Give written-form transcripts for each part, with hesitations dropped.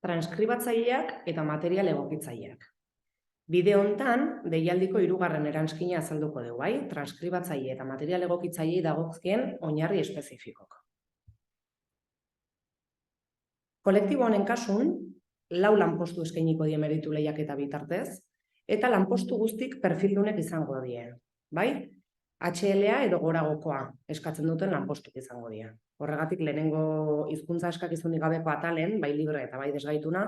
transkribatzaileak eta material egokitzaileak. Bideo hontan, deialdiko 3. eranskina azalduko dugu, bai? Transkribatzaile eta material egokitzaileei dagozkien oinarri espezifikok. Kolektibo honen kasun, 4 lanpostu eskainiko die meritu lehiaketa bitartez, eta lanpostu guztik perfildunek izango die, bai? HLA edo goragokoa eskatzen duten lanpostuk izango dira. Horregatik lehenengo hizkuntza eskakizunik gabeko atalen, bai libre eta bai desgaituna,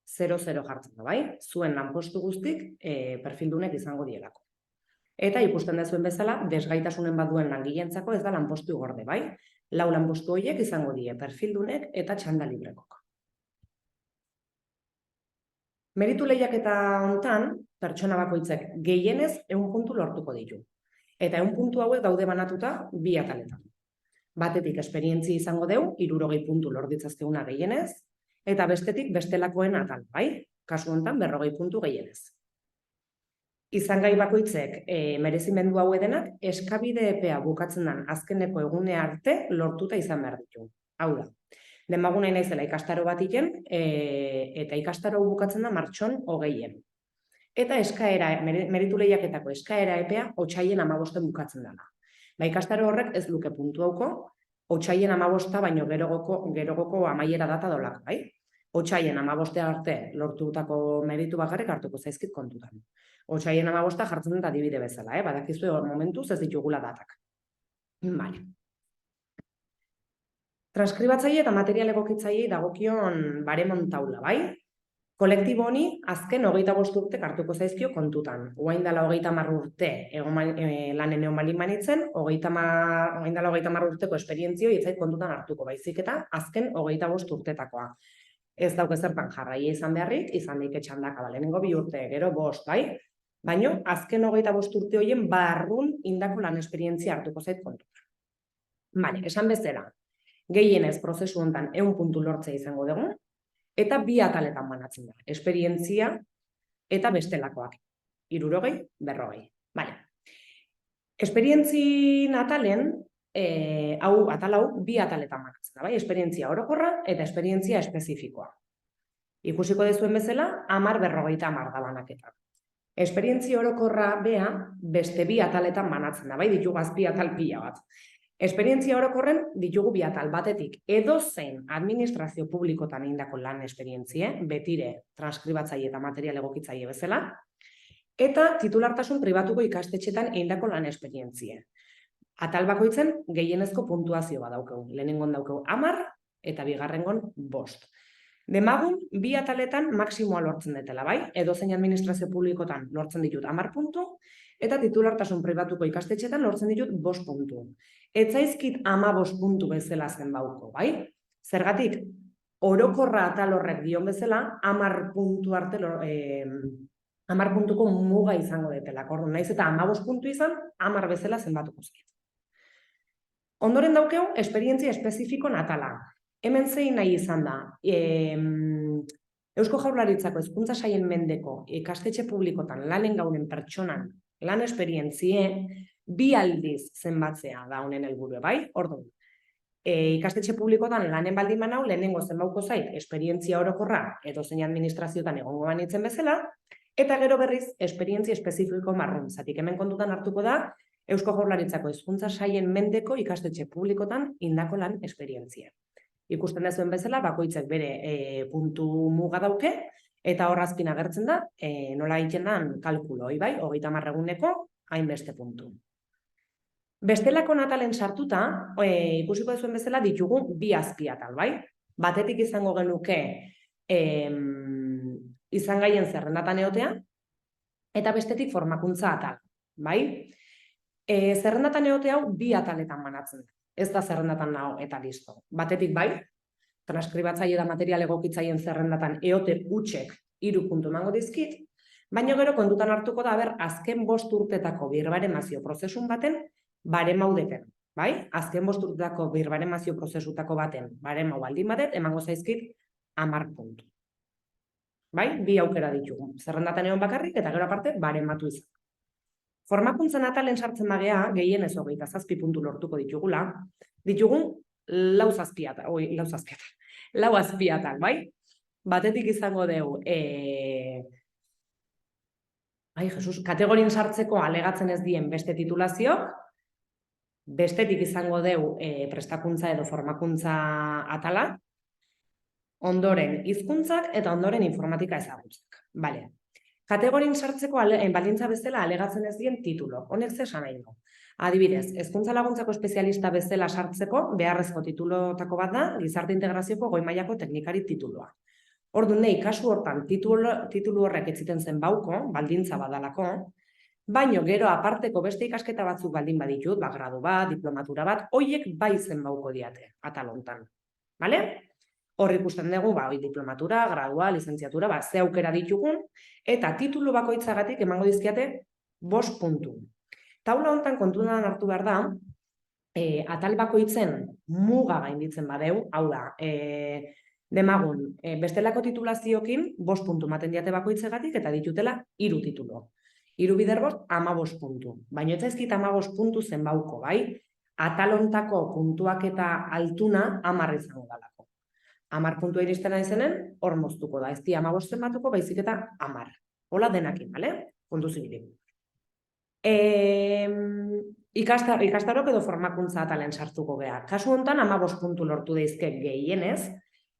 0-0 jartzen da, bai? Zuen lanpostu guztik perfildunek izango dielako. Eta ikusten dezuen bezala, desgaitasunen baduen langileentzako ez da lanpostu gorde, bai? 4 lanpostu horiek izango die perfildunek eta txanda librekok. Meritu lehiaketa hontan, pertsona bakoitzek gehienez 100 puntu lortuko ditu. Eta 100 puntu hauek daude banatuta 2 ataletan. Batetik esperientzia izango deu, 60 puntu lor ditzazkeuna gehienez, eta bestetik bestelakoen atal, bai? Kasu honetan 40 puntu gehienez. Izan gai bakoitzek merezimendu hau edenak, eskabide epea bukatzen den azkeneko egune arte lortuta izan behar ditu. Hau da, demagun nahi naizela ikastaro bat iten, eta ikastaro bukatzen da martxon 20. Eta meritu lehiaketako eskaera epea otsailaren 15 bukatzen dela. Ba, ikastaro horrek ez luke puntu hauko, otsailaren 15 baino gerogoko amaiera data dolako, bai? Otsailaren 15 arte lortutako meritu bakarrik hartuko zaizkit kontutan. Otsailaren 15 jartzen dut adibide bezala, badakizu momentuz ez ditugula datak. Vale. Transkribatzaile eta material egokitzaileei dagokion baremon taula, bai? Kolektibo honi azken 25 urtek hartuko zaizkio kontutan. Orain dela 30 urte lanen egon baldin banitzen, orain dela 30 urteko esperientzio ez zait kontutan hartuko, baizik eta azken 25 urtetakoa. Ez dauke zertan jarraia izan beharrik, izan daike txandaka, lehenengo 2 urte, gero 5, bai? Baina azken 25 urte horien barrun indako lan esperientzia hartuko zait kontutan. Vale, esan bezala, gehienez prozesu honetan 100 puntu lortzea izango dugu, eta 2 ataletan banatzen da, esperientzia eta bestelakoak, 60, 40. Vale. Esperientzien atalen, atal hau 2 ataletan banatzen da, bai? Esperientzia orokorra eta esperientzia espezifikoa. Ikusiko dezuen bezala, 10-40 da banaketa. Esperientzia orokorra bea beste 2 ataletan banatzen da, bai? Ditugu azpi atal pila bat. Esperientzia orokorren ditugu 2 atal, batetik edozein administrazio publikotan egindako lan esperientzie, betire transkribatzaile eta material egokitzaile bezala, eta titulartasun pribatuko ikastetxetan egindako lan esperientzie. Atal bakoitzen gehienezko puntuazio bat daukegu. Lehenengon daukegu 10 eta bigarrengon 5. Demagun, 2 ataletan maksimoa lortzen dutela, bai? Edozein administrazio publikotan lortzen ditut 10 puntu, eta titulartasun pribatuko ikastetxetan lortzen ditut 5 puntu. Ez zaizkit 15 puntu bezala zen bauko, bai? Zergatik, orokorra atal horrek dion bezala, 10 puntu arte 10 puntuko muga izango detela. Naiz eta 15 puntu izan, 10 bezala zenbatuko zait. Ondoren daukeu, esperientzia espezifiko atala. Hemen zein nahi izan da, Eusko Jaurlaritzako Hezkuntza Sailen mendeko ikastetxe publikotan lanen gauden pertsonan lan esperientzie 2 aldiz zenbatzea da honen helburua, bai? Orduan, ikastetxe publikotan lanen baldin banau, lehenengo zenbauko zait esperientzia orokorra edozein administrazioetan egongo banitzen bezala, eta gero berriz esperientzia espezifiko marrun. Zatik hemen kontutan hartuko da Eusko Jaurlaritzako Hezkuntza Sailen mendeko ikastetxe publikotan indako lan esperientzia. Ikusten dezuen bezala, bakoitzek bere puntu muga dauke, eta hor azpin agertzen da, nola egiten den kalkulo, bai? 30 eguneko hainbeste puntu. Bestelako atalen sartuta, ikusiko dezuen bezala, ditugu 2 azpi atal, bai? Batetik izango genuke izan gaien zerrendatan egotea, eta bestetik formakuntza atal, bai? Zerrendatan egotea hau 2 ataletan banatzen da. Ez da zerrendatan nago eta listo. Batetik bai, transkribatzaile eta material egokitzaileen zerrendatan eote hutsek 3 puntu emango dizkit, baina gero kontutan hartuko da, azken 5 urtetako birbaremazio prozesun baten baremaudeten, bai? Azken 5 urtetako birbaremazio prozesutako baten baremau baldin badet, emango zaizkit 10 puntu. Bai? 2 aukera ditugu. Zerrendatan egon bakarrik eta gero aparte barematu izan. Formakuntzan atalen sartzen bagea, gehienez 27 puntu lortuko ditugula, ditugun 4 azpi atal, bai? batetik izango dugu, kategorin sartzeko alegatzen ez dien beste titulaziok, bestetik izango dugu prestakuntza edo formakuntza atala, ondoren hizkuntzak eta ondoren informatika ezagutzak. Bale. Kategorin sartzeko baldintza bezala alegatzen ez dien titulo. Honek ze esan nahi du. Adibidez, hezkuntza laguntzako espezialista bezala sartzeko beharrezko titulotako bat da gizarte integrazioko goi mailako teknikari tituloa. Orduan, nahi, kasu hortan titulu horrek etziten zen bauko, baldintza badalako, baino gero aparteko beste ikasketa batzuk baldin baditut, gradu bat, diplomatura bat, hoiek bai zen bauko diate, atal hontan. Bale? Hor ikusten dugu, diplomatura, gradua, lizentziatura, ze aukera ditugun, eta titulu bakoitzagatik emango dizkiate 5 puntu. Taula hontan kontuan hartu behar da, atal bakoitzen muga gainditzen badeu, hau da, demagun, bestelako titulaziokin 5 puntu maten diate bakoitzegatik eta ditutela 3 titulo. 3 bider 5, 15 puntu. Baina ez zaizkit 15 puntu zen bauko, bai? Atal hontako puntuak eta altuna 10 izango dalako. 10 puntua iristen aizenen, hor moztuko da. Ez di 15 zen batuko, baizik eta 10. Hola denakin, bale? Kontu zibilik. Ikastarok edo formakuntza atalen sartuko geha. Kasu honetan 15 puntu lortu daizke gehienez,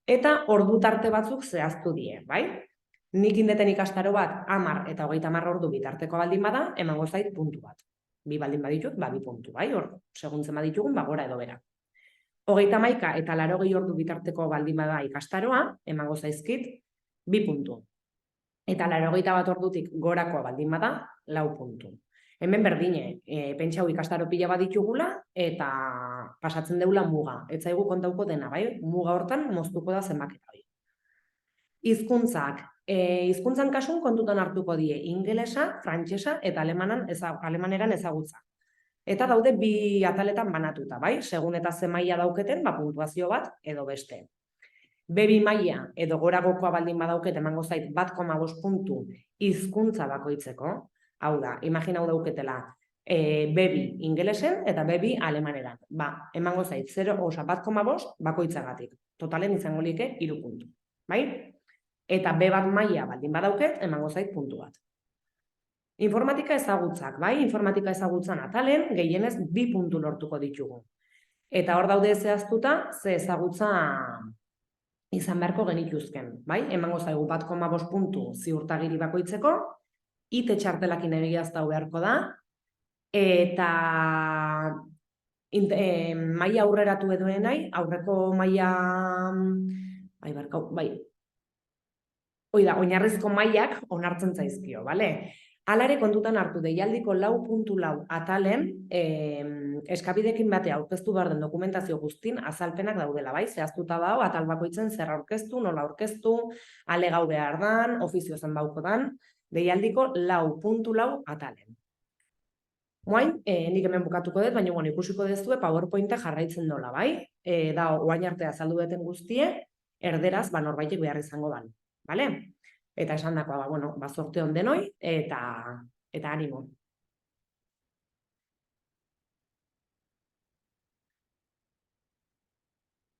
eta ordu tarte batzuk zehaztu die, bai? Nik indeten ikastaro bat 10 eta 30 ordu bitarteko baldin bada, emango zait puntu bat. 2 baldin baditut, 2 puntu, bai? Hor, seguntzen baditugun, gora edo bera. 31 eta 80 ordu bitarteko baldin bada ikastaroa, emango zaizkit 2 puntu. Eta 81 ordutik gorakoa baldin bada, 4 puntu. Hemen berdine, pentsau ikastaro pila bat ditugula eta pasatzen deula muga. Ez zaigu kontauko dena, bai? Muga hortan moztuko da zenbaketa hori. Hizkuntzak. Hizkuntzan kasun kontutan hartuko die ingelesa, frantsesa eta alemaneran ezagutza. Eta daude 2 ataletan banatuta, bai? Segun eta ze maila dauketen, puntuazio bat edo beste. B2 maila edo goragokoa baldin badauket emango zait 1,5 puntu hizkuntza bakoitzeko. Hau da, imaginau dauketela B2 ingelesen eta B2 alemaneran. Emango zait 1,5 bakoitzagatik. Totalen izango like 3 puntu. Bai? Eta B1 maila baldin badauket, emango zait puntu bat. Informatika ezagutzak, bai? Informatika ezagutzan atalen, gehienez 2 puntu lortuko ditugu. Eta hor daude zehaztuta, ze ezagutza izan beharko genituzken, bai? Emango zaigu 1,5 puntu ziurtagiri bakoitzeko, IT txartelakin egiaztau beharko da, eta maila aurreratu edoen nahi, aurreko maila, oinarrizko mailak onartzen zaizkio, bale? Alare kontutan hartu deialdiko 4.4 atalen eskabidekin batea aurkeztu behar den dokumentazio guztin azalpenak daudela, bai? Zehaztuta dago, atal bakoitzen zer aurkeztu, nola aurkeztu, alegau behar dan, ofizio zen bauko dan, deialdiko 4.4 atalen. Oain, nik hemen bukatuko dut, baina ikusiko dezue PowerPointa jarraitzen dola, bai? Da, oain arte azaldu duten guztie, erderaz, norbaitek behar izango dan, bale? Eta esan dakoa, zorte on denoi, eta animo.